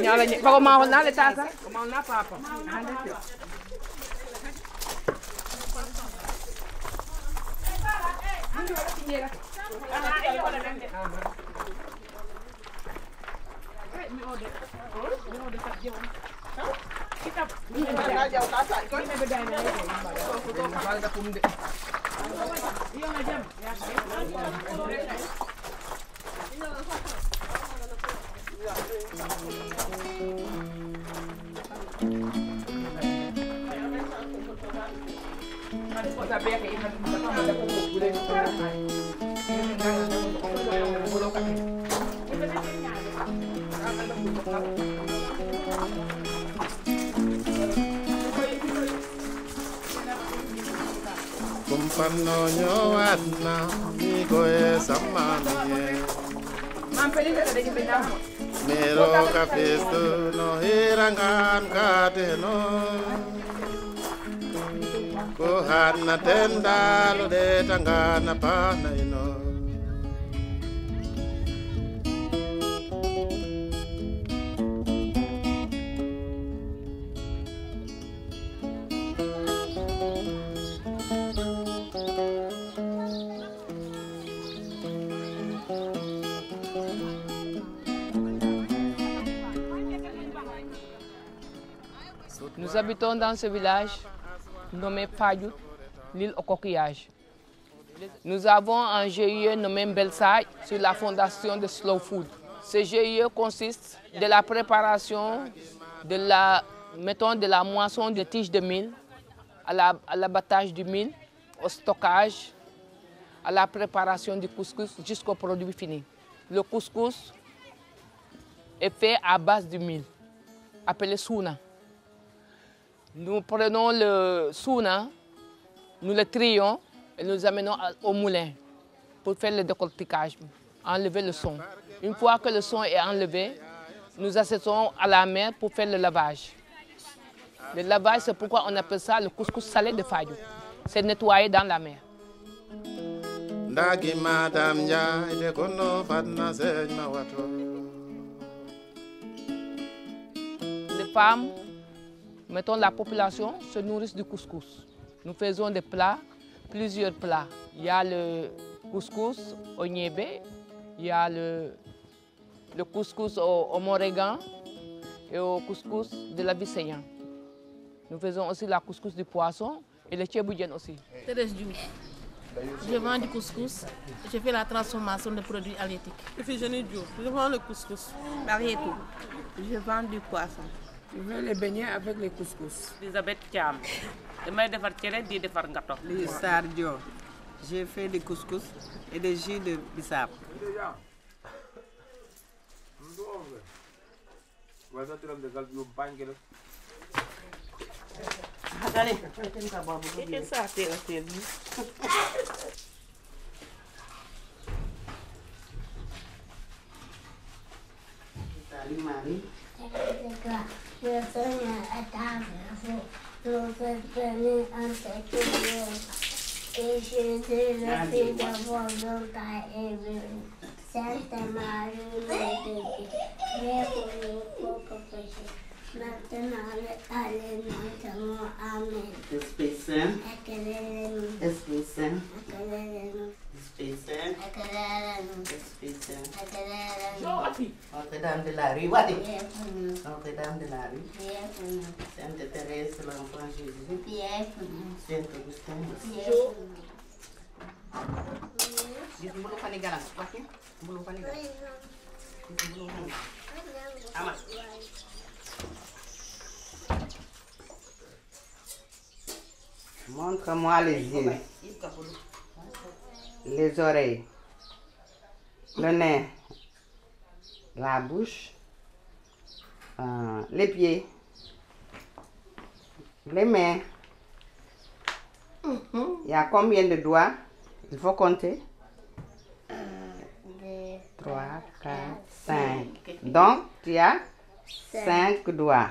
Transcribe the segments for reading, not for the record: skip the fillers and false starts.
Nyala bago mahon na letasa. Mahon na papa. Kumpano nyowana migoe samanie Mero kapesto no hirangan kateno Kohana tenda lo de tangana pana ino Nous habitons dans ce village nommé Fadjout, l'île au coquillage. Nous avons un GIE nommé Mbelsaï sur la fondation de Slow Food. Ce GIE consiste de la préparation de la moisson de tiges de mil, à l'abattage du mil, au stockage, à la préparation du couscous jusqu'au produit fini. Le couscous est fait à base du mil, appelé souna. Nous prenons le souna, nous le trions et nous amenons au moulin pour faire le décortiquage, enlever le son. Une fois que le son est enlevé, nous acceptons à la mer pour faire le lavage. Le lavage, c'est pourquoi on appelle ça le couscous salé de Fadjout. C'est nettoyé dans la mer. Les femmes, mettons la population, se nourrissent du couscous. Nous faisons des plats, plusieurs plats. Il y a le couscous au niébé, il y a le couscous au morégan et au couscous de la Bisséyan. Nous faisons aussi la couscous du poisson et le tchéboudienne aussi. Thérèse Diouf. Je vends du couscous, je fais la transformation de produits halieutiques. Iphigénie Diouf, je vends le couscous. Marietou, je vends du poisson. Je fais les beignets avec les couscous. Elisabeth Thiam. Damay defar cere di defar ngato. Les Sardio. J'ai fait des couscous et des jus de bissap. Allez, qu'est-ce que ça fait? Salut Marie. Je sono a tavola, dove prende anche e scende la figlia volontà e Santa Maria di poco pesce. Maintenant, alléluia, amen. Esprit Saint. Accélérez-nous. Esprit Saint. Accélérez-nous. Esprit Saint. Accélérez-nous. Esprit Saint. Accélérez-nous. Notre-Dame de la rue. What? Priez pour nous. Notre-Dame de la rue. Priez pour nous. Sainte Thérèse, l'enfant Jésus. Priez pour nous. Saint Augustin. Priez pour nous. Dis bulu fani galas, ok? Bulu fani galas. Dis bulu fani. Amat. Montre-moi les yeux, les oreilles, le nez, la bouche, les pieds, les mains. Il y a combien de doigts? Il faut compter. 3, 4, 5. Donc, tu as 5 doigts.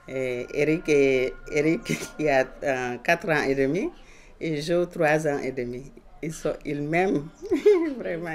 Et Eric qui a 4 ans et demi et Jo 3 ans et demi. Ils m'aiment vraiment.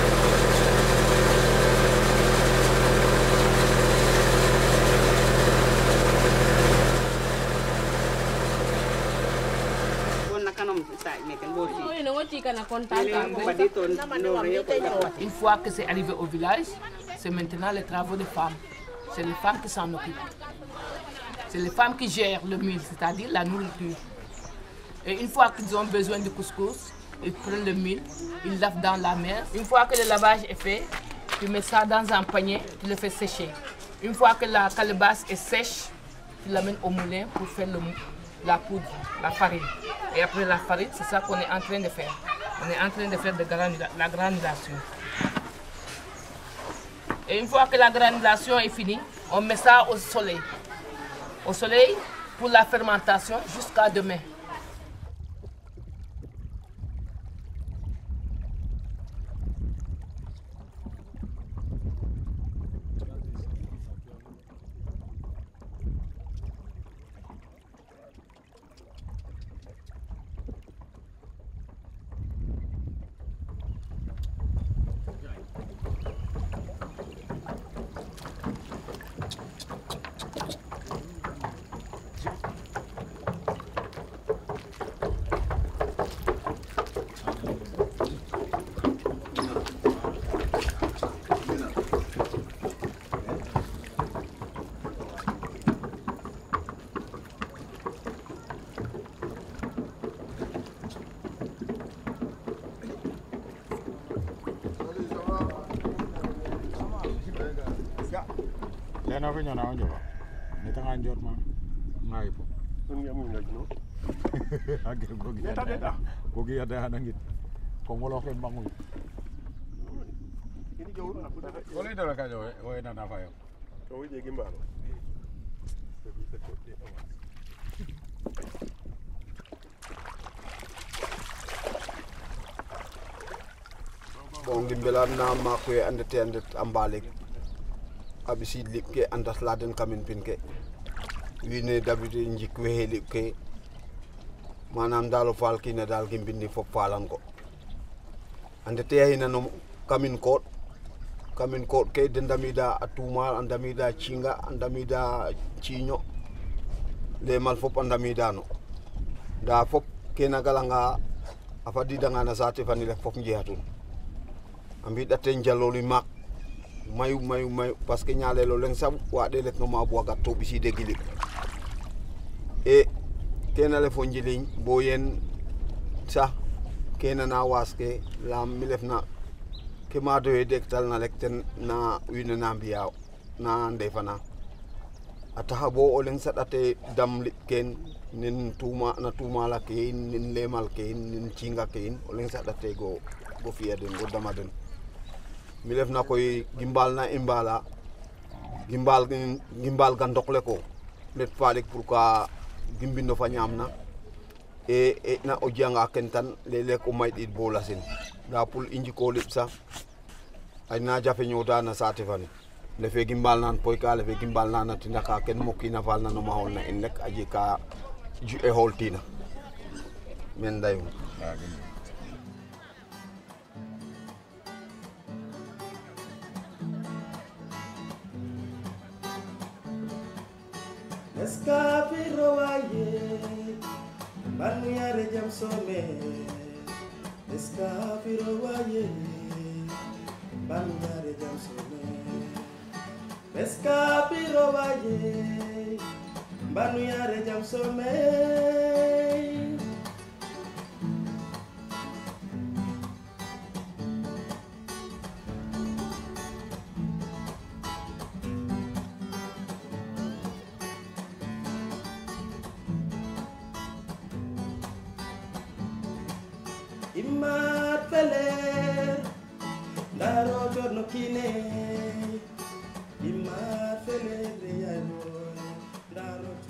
Une fois que c'est arrivé au village, c'est maintenant les travaux des femmes. C'est les femmes qui s'en occupent. C'est les femmes qui gèrent le mil, c'est-à-dire la nourriture. Et une fois qu'ils ont besoin de couscous, ils prennent le mil, ils lavent dans la mer. Une fois que le lavage est fait, tu mets ça dans un panier, tu le fais sécher. Une fois que la calebasse est sèche, tu l'amènes au moulin pour faire la poudre, la farine. Et après la farine, c'est ça qu'on est en train de faire. On est en train de faire la granulation. Et une fois que la granulation est finie, on met ça au soleil. Au soleil pour la fermentation jusqu'à demain. Lena ko nyana onjo. Neta nganjot ma. Ngai po. Dunia mo ngaj no. Agil gogi. Neta. Gogi ada hanangit. Kongolo ke bangun. Ini jauh na puta. Boleh dah ka jo, o ena na fayo. Kau je gimbalo. Bon gimbelan na ma ko ande ambalik. Abisi lipke andas laden kamin pinke wine dabide njik we lipke manam dalo fal kina dal gimbindi fop falan ko ande te hina no kamin ko ke dendamida atuma andamida chinga andamida chinyo le mal fop andamida no da fop kena galanga afadi danga na sate fanile fop njehatun ambi daten jaloli mak mayu parce que ñaale lo leng sab wa de let no ma bo gatto bi ci degili e kenale fo njiliñ bo yen sa kena na waske la milefna ke ma do dektal na lek ten na wina na biya na ndefana ataha bo o leng sadate dam li ken nin tuma na tuma la ke nin lemal ke nin cinga ke o leng sadate go fiya den go damaden mi def na koy gimbal na imbala gimbal gan dokle ko let falik pour ka gimbindo fa ñamna e na o janga kentan lele ko may dit bolasin da pour inji ko lipsa ay na jafe ñota na sate fani le fe gimbal nan poy ka le fe gimbal nan tinda ka ken mokina fal na no ma hol na en nek aji ka ju e holtina men dayu Escapiro waye Banuare jam some Escapiro waye Banuare jam some Escapiro waye Banuare jam some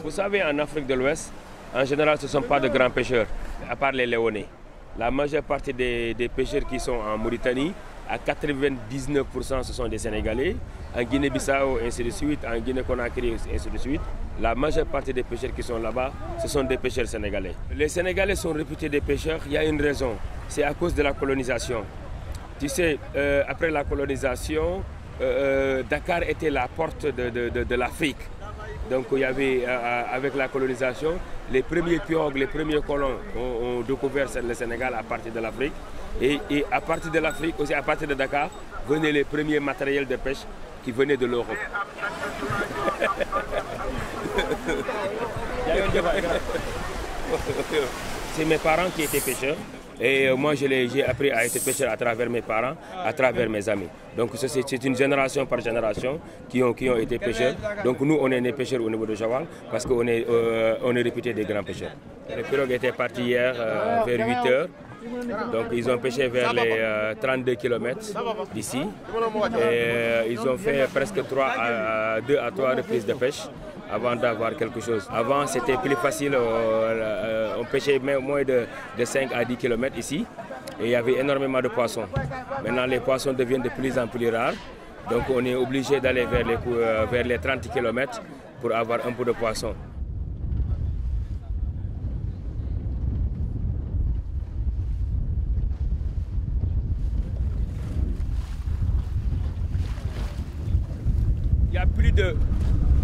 Vous savez, en Afrique de l'Ouest, en général, ce ne sont pas de grands pêcheurs, à part les Léonais. La majeure partie des pêcheurs qui sont en Mauritanie, à 99%, ce sont des Sénégalais. En Guinée-Bissau, ainsi de suite, en Guinée-Conakry, ainsi de suite. La majeure partie des pêcheurs qui sont là-bas, ce sont des pêcheurs sénégalais. Les Sénégalais sont réputés des pêcheurs, il y a une raison, c'est à cause de la colonisation. Tu sais, après la colonisation, Dakar était la porte de l'Afrique. Donc il y avait, avec la colonisation, les premiers pirogues, les premiers colons ont découvert le Sénégal à partir de l'Afrique. Et à partir de l'Afrique, aussi à partir de Dakar, venaient les premiers matériels de pêche qui venaient de l'Europe. C'est mes parents qui étaient pêcheurs. Et moi, j'ai appris à être pêcheur à travers mes parents, à travers mes amis. Donc c'est une génération par génération qui ont été pêcheurs. Donc nous, on est nés pêcheurs au niveau de Joal parce qu'on est réputés des grands pêcheurs. Les pirogues étaient partis hier vers 8 h. Donc ils ont pêché vers les 32 km d'ici. Et ils ont fait presque 2 à 3 reprises de pêche avant d'avoir quelque chose. Avant, c'était plus facile, on pêchait moins de 5 à 10 km ici et il y avait énormément de poissons. Maintenant, les poissons deviennent de plus en plus rares, donc on est obligé d'aller vers les 30 km pour avoir un peu de poissons. Il y a plus de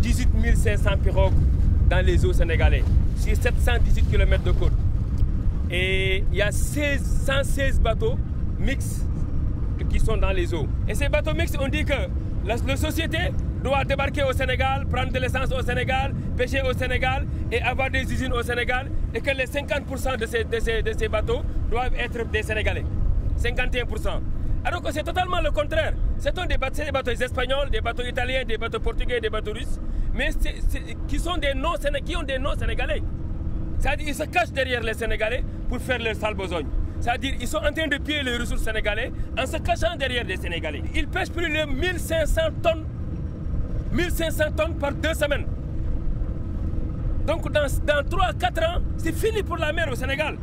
18 500 pirogues dans les eaux sénégalais, sur 718 km de côte. Et il y a 116 bateaux mixtes qui sont dans les eaux. Et ces bateaux mixtes, on dit que la société doit débarquer au Sénégal, prendre de l'essence au Sénégal, pêcher au Sénégal et avoir des usines au Sénégal. Et que les 50% de ces bateaux doivent être des Sénégalais. 51%. Alors que c'est totalement le contraire. C'est des bateaux espagnols, des bateaux italiens, des bateaux portugais, des bateaux russes, mais qui ont des noms sénégalais. C'est-à-dire qu'ils se cachent derrière les Sénégalais pour faire leur sale besogne. C'est-à-dire qu'ils sont en train de piller les ressources sénégalais en se cachant derrière les Sénégalais. Ils pêchent plus de 1500 tonnes par 2 semaines. Donc dans 3 à 4 ans, c'est fini pour la mer au Sénégal.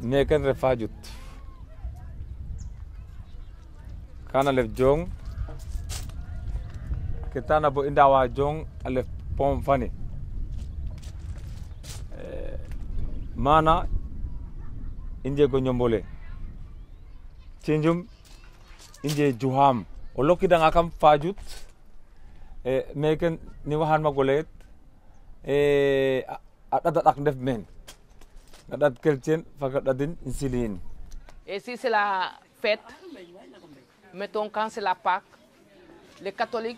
Neken refajut kana lef jong ketana bo indawa jong alef pom fani mana inje go nyombole cinjum inje juham o lokki danga kam fajut meken ni wahan magolet adadak def men. Et si c'est la fête, mettons quand c'est la Pâque, les catholiques,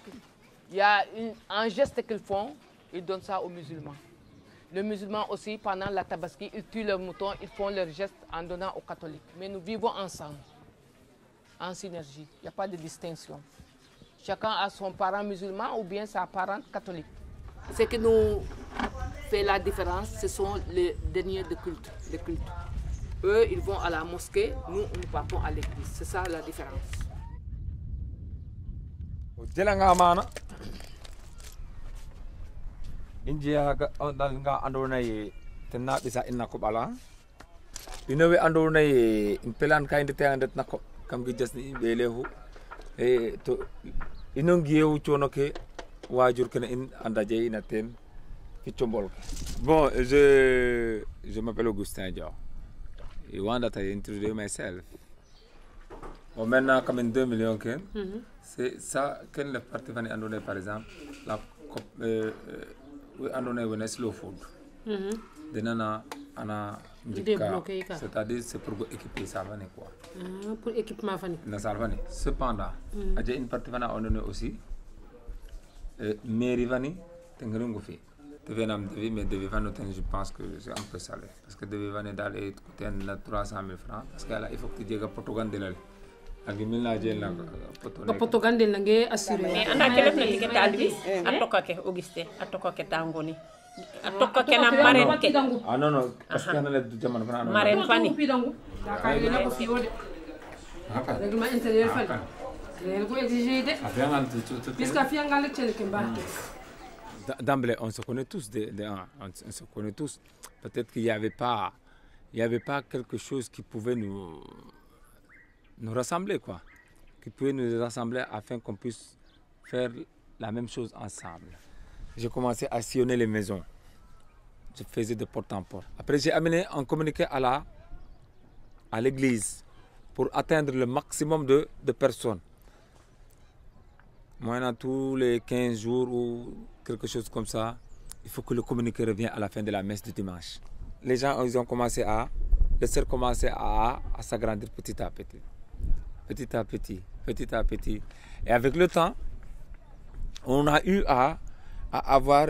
il y a un geste qu'ils font, ils donnent ça aux musulmans. Les musulmans aussi, pendant la tabaski, ils tuent leurs moutons, ils font leur geste en donnant aux catholiques. Mais nous vivons ensemble, en synergie, il n'y a pas de distinction. Chacun a son parent musulman ou bien sa parente catholique. Ce qui nous fait la différence, ce sont les derniers de culte, les cultes. Eux, ils vont à la mosquée, nous partons à l'église. C'est ça la différence. Jelanga mana injia nga andona ye tenna bisa inna ko bala inawe andona ye impelan kainde te andet nako kam gi jasni belehu e to inongieu chonoke wajur kena in andaje inaten. Bon, je m'appelle Augustin Dior. I want that I introduce myself. Bon, maintenant, comme 2 millions, c'est ça, quelle partie va nous donner, par exemple, la andone slow food. De nana ana Débloqué, quoi. c'est-à-dire c'est pour équiper ça va quoi. Pour équipement fani. Na salvani. Cependant, il y a une partie vana on donne aussi mairie vani tengrungu fi. Devait nam devi mais devait vani je pense que c'est un peu salé parce que devait vani dans les coûter 300 000 francs parce que là il faut que tu diga Portugal de là. Agi milna jel na Portugal de langé assuré. Mais ana kelef na tigé talbi atoka ke Auguste atoka ke tangoni. Atoka ke na marraine ke. Ah non non parce que na le jaman fana marraine fani. Dakar ina ko fi wode. Règlement intérieur fani. Il faut exiger de. Puisqu'à Fianga le tchel kembarke. D'emblée, on se connaît tous, on se connaît tous. Peut-être qu'il n'y avait pas quelque chose qui pouvait nous rassembler, quoi. Qui pouvait nous rassembler afin qu'on puisse faire la même chose ensemble. J'ai commencé à sillonner les maisons. Je faisais de porte en porte. Après, j'ai amené un communiqué à l'église pour atteindre le maximum de personnes. Moi, tous les 15 jours ou quelque chose comme ça, il faut que le communiqué revienne à la fin de la messe du dimanche. Les gens, ils ont commencé le cercle commençait à s'agrandir petit à petit. Petit à petit, petit à petit. Et avec le temps, on a eu à avoir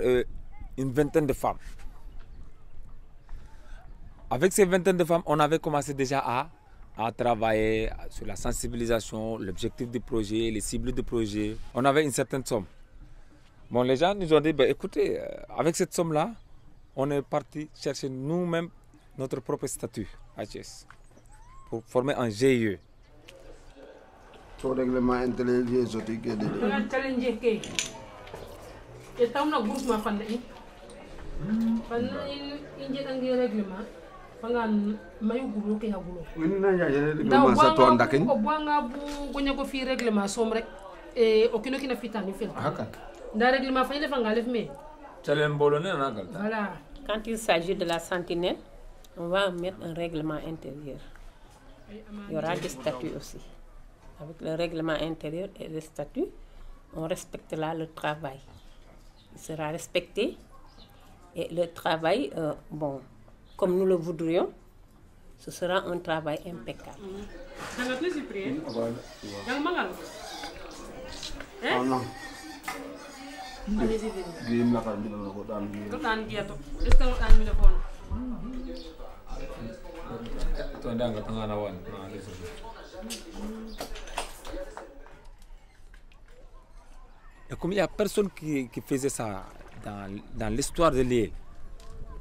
une vingtaine de femmes. Avec ces vingtaines de femmes, on avait commencé déjà à travailler sur la sensibilisation, l'objectif du projet, les cibles du projet. On avait une certaine somme. Bon, les gens nous ont dit, écoutez, avec cette somme-là, on est parti chercher nous-mêmes notre propre statut à Thiès pour former un GIE. Son règlement intérieur, c'est ce que Fangan mayu gulo ke hagulo. Wina ya règlement sa to ndakin. Ko bwanga bu gonya ko fi règlement som rek e okino kina fitani fel. Haka. Da règlement fa fa ngalef me. Telen bolone na gal. Voilà. Quand il s'agit de la sentinelle, on va mettre un règlement intérieur. Il y aura des statuts aussi. Avec le règlement intérieur et les statuts, on respectera le travail. Il sera respecté et le travail, bon, comme nous le voudrions, ce sera un travail impeccable. Non. Et comme il n'y a personne qui faisait ça dans l'histoire de l'île,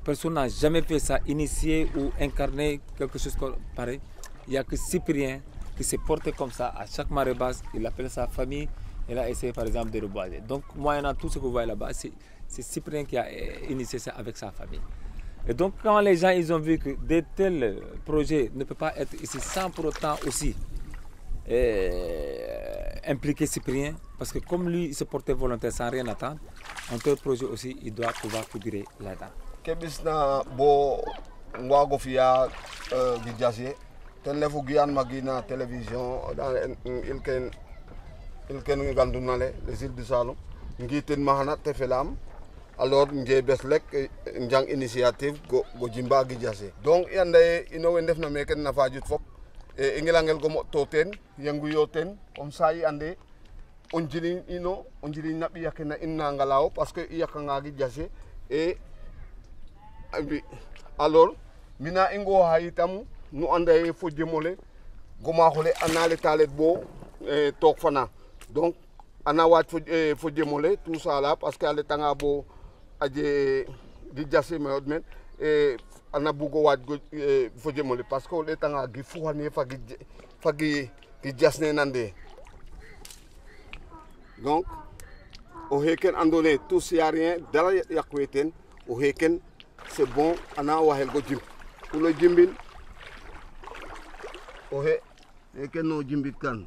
personne n'a jamais fait ça, initié ou incarné quelque chose pareil. Il n'y a que Cyprien qui s'est porté comme ça à chaque marée basse. Il appelle sa famille. Il a essayé par exemple de reboiser. Donc moyennant tout ce que vous voyez là-bas, c'est Cyprien qui a initié ça avec sa famille. Et donc quand les gens ils ont vu que de tels projets ne peuvent pas être ici sans pour autant aussi impliquer Cyprien, parce que comme lui il se portait volontaire sans rien attendre, un tel projet aussi il doit pouvoir figurer là-dedans. Kebisna bo ngwago fiya gidjasi ten lefu giyan magina télévision dans ilken gandunale les îles du Saloum ngiten mahana te felam alors nje beslek njang initiative go jimba gidjasi donc yande ino we ndefna meken na fajut fop e ngilangel go mo toten yangu yoten comme ça y ande on jili nabi yakena inna ngalao parce que yakanga gidjasi et alors mina ingo hayitam nu anday fo jemole goma xole anale talet bo tok fana donc ana wat fo jemole tout ça là parce que ale tanga bo aje di jasse me men et ana bugo wat fo jemole parce que le tanga gi fuane fagi jasne nande donc o heken andone tout c'est rien dara yakweten o heken c'est bon, on a wahel go jim. Pour le jimbin, oh et que no jimbit kan.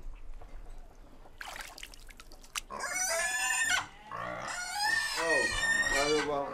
Oh, allez voir.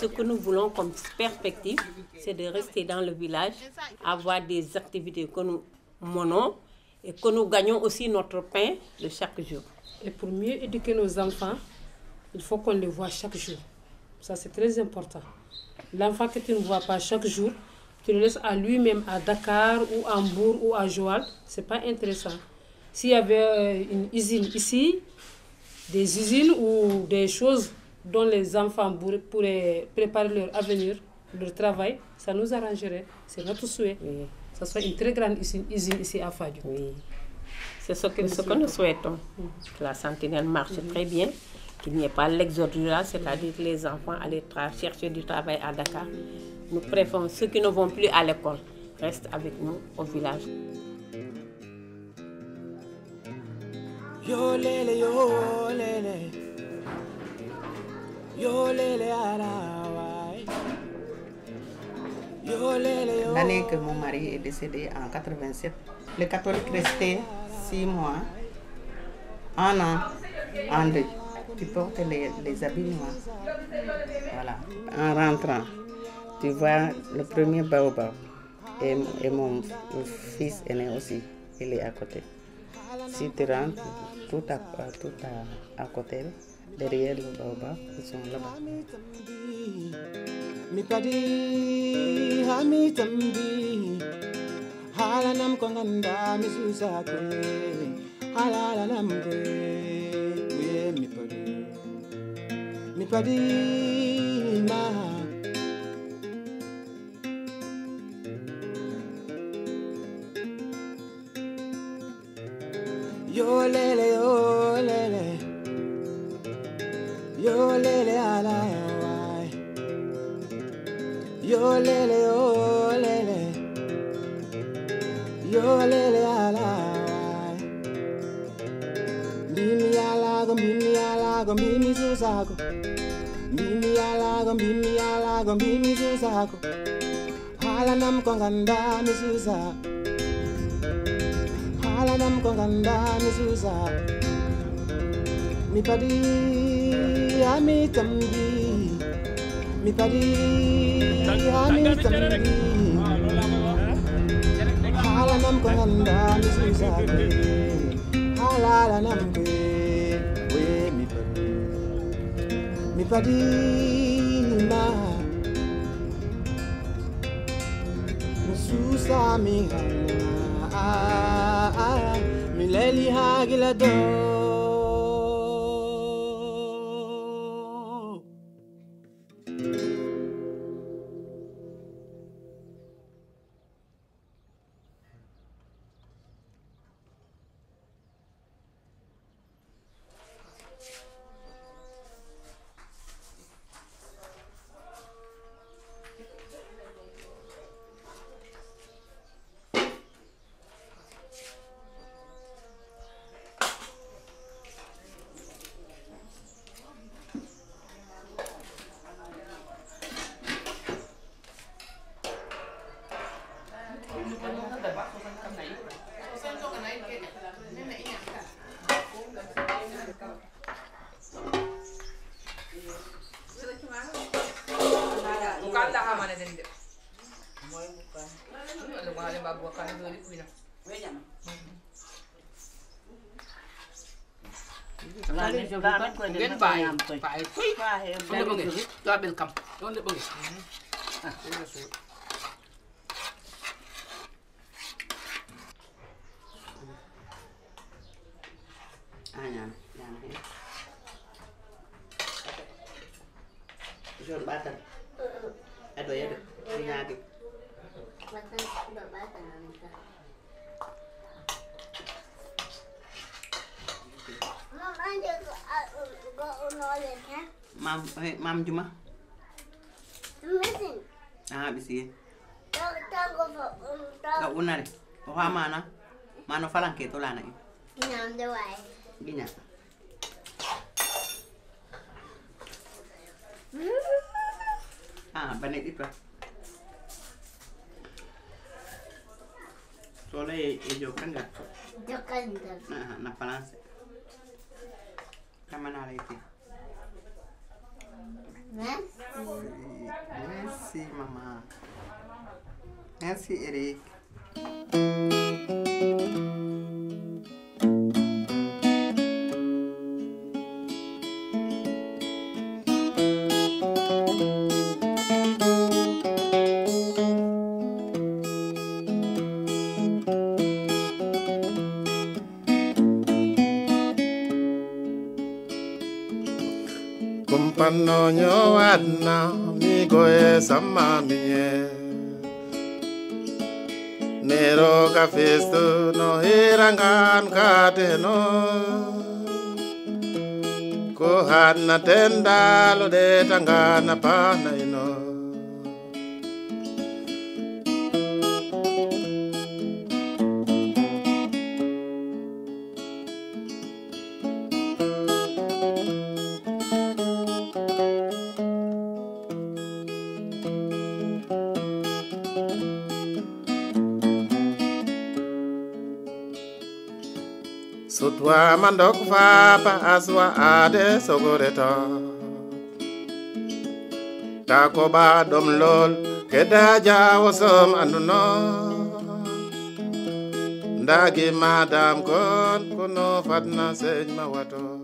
Ce que nous voulons comme perspective, c'est de rester dans le village, avoir des activités que nous menons et que nous gagnons aussi notre pain de chaque jour. Et pour mieux éduquer nos enfants, il faut qu'on les voit chaque jour. Ça, c'est très important. L'enfant que tu ne vois pas chaque jour, tu le laisses à lui-même à Dakar ou à Hambourg ou à Joal, ce n'est pas intéressant. S'il y avait une usine ici, des usines ou des choses dont les enfants pourraient préparer leur avenir, leur travail, ça nous arrangerait. C'est notre souhait. Oui. Que ce soit une très grande usine ici à Fadiouth. Oui. C'est ce que nous souhaitons. Que la sentinelle marche très bien, qu'il n'y ait pas l'exode rural, c'est-à-dire que les enfants allaient chercher du travail à Dakar. Nous préférons ceux qui ne vont plus à l'école restent avec nous au village. Yo lele, yo lele. Yo lele arawai. Yo lele yo. L'année que mon mari est décédé en 87, les catholiques restaient 6 mois, 1 an en deuil. Tu portes les habits noirs. Voilà. En rentrant, tu vois le premier baobab et mon fils aîné aussi, il est à côté. Si tu rentres, tout à côté, derrière le baobab, ils sont là-bas. Mi padi hami tambi halanam konganda mi susakwe halalanam de mi padi ma yo lele yo lele yo lele ala yo lele yo lele yo lele ala bimi ala go bimi susako bimi ala go bimi susako halanam konganda mi susa halanam konganda mi susa mi padi ami tambi mi padi ami tambi halanam konganda mi susake malala namke we mi padi ma mususa mi mi leli hagila do Jom batal. Aduh ya, nyagi. Batal, batal nanti. Mama juga unolnya. Mam cuma. Mesin. Bisi. Tahu. Gak unar. Oh mana falang ke tu lana. Nyam dewai. Bina. Banyak itu. Soalnya hijau kan enggak? Jokan. Nah panas. Kamana lagi? Merci mama. Merci Eric. Kumpanonyo adna migoe sama miye Nero ka festo no hirangan kateno Ko hadna tendalo de tangana pana ino Sutwa mandok fapa aswa ade sogoreto Takoba dom lol keda jawo som anduno Ndagi madam kon kono fatna sej mawato